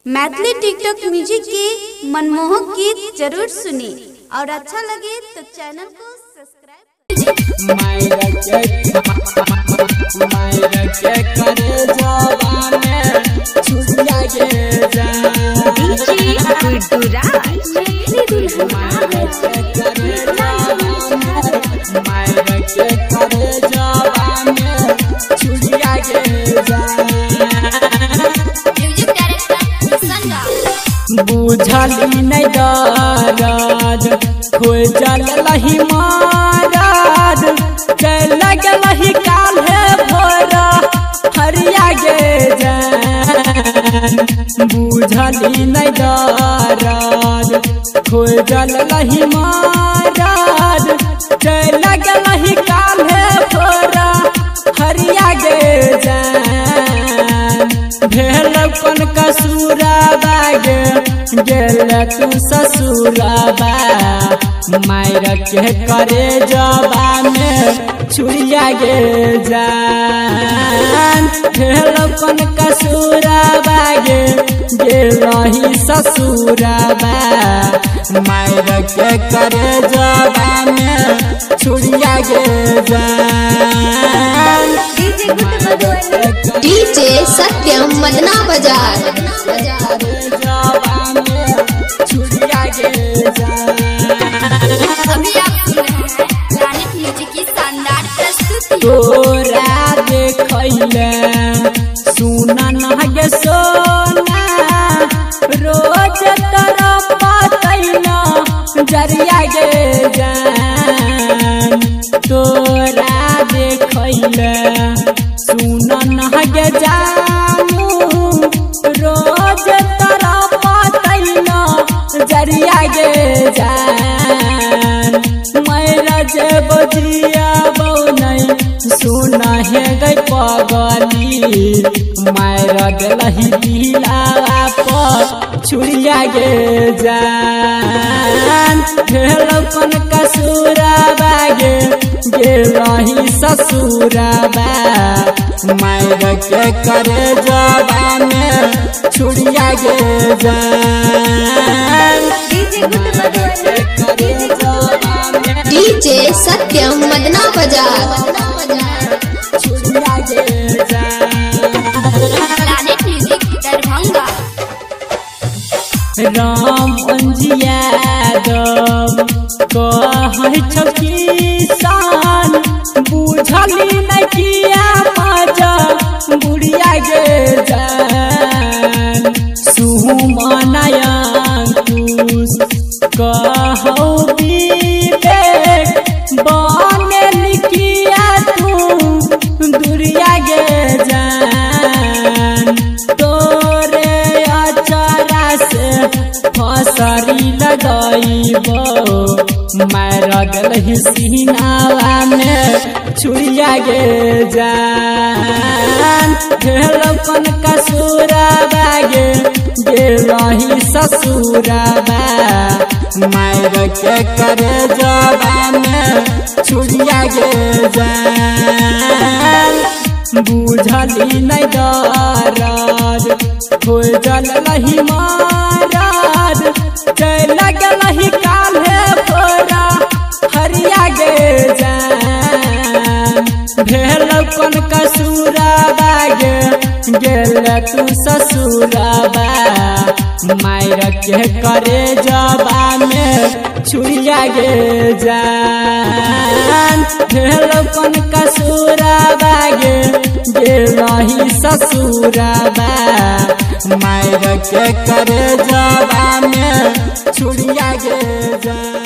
Maithili TikTok music के मनमोहक गीत जरूर सुने और अच्छा लगे तो चैनल को सब्सक्राइब बुझली नहीं दर्द खोजल लही मारद चल गलही काल है भोरा हरिया गे जान। बुझली नहीं दर्द खोजल लही मारद चल गलही काल है भोरा हरिया गे जान। भेल कौन कसूरा बागे गेल तू ससुराबा मायर के करे जबा में छुड़िया गे जान। भेल कौन कसूराबा गे गेल ससुराबा मायर के करे जबा में छुड़िया गे जान। डीजे सत्यम मदना बाजार। अभी आप सुन रहे हैं प्लानेट म्यूजिक की शानदार प्रस्तुति। तोरा देखैले सुना नगे सोना रोज तरह पतैना जरिया गे जान। तोरा देखैले सुना नगे जानू रोज तरह पतैना जरिया गे जान। मैरा जे बजिया बौनै सुना है गई पगली मारा गलही दिलावा पर छुड़िया गे जान। भेल कौन कसूराबा गे गेलही ससुराबा मायर के करे जबा में छुड़िया गे जान। डीजे सत्यम मदना बाजार। छुड़िया गे प्लानेट म्यूजिक दरभंगा। राम अंजिया दम कहै छौ किसान बुझली नहीं किया मजा बुढ़िया गे जान। सुमनयंकुश कहौ विवेक बने लिखिया तू दुरिया गे जान। तोरे अचरा से फसरी लगाइबो मारा गलही सीनावा में छुड़िया गे जान। भेल कौन कसूराबा गे गेलही ससुराबा मायर के करे जबा में छुड़िया गे जान। बुझली नहीं दर्द खोजल लही मारद चल गलही काल है भोरा हरिया गे जान। भेल कौन कसूराबा गे गेल तू ससुराबा मायर के करे जबा में छुड़िया गे जान। भेल कौन कसूराबा गे गेलही ससुराबा मायर के करे जबा में छुड़िया गे जान।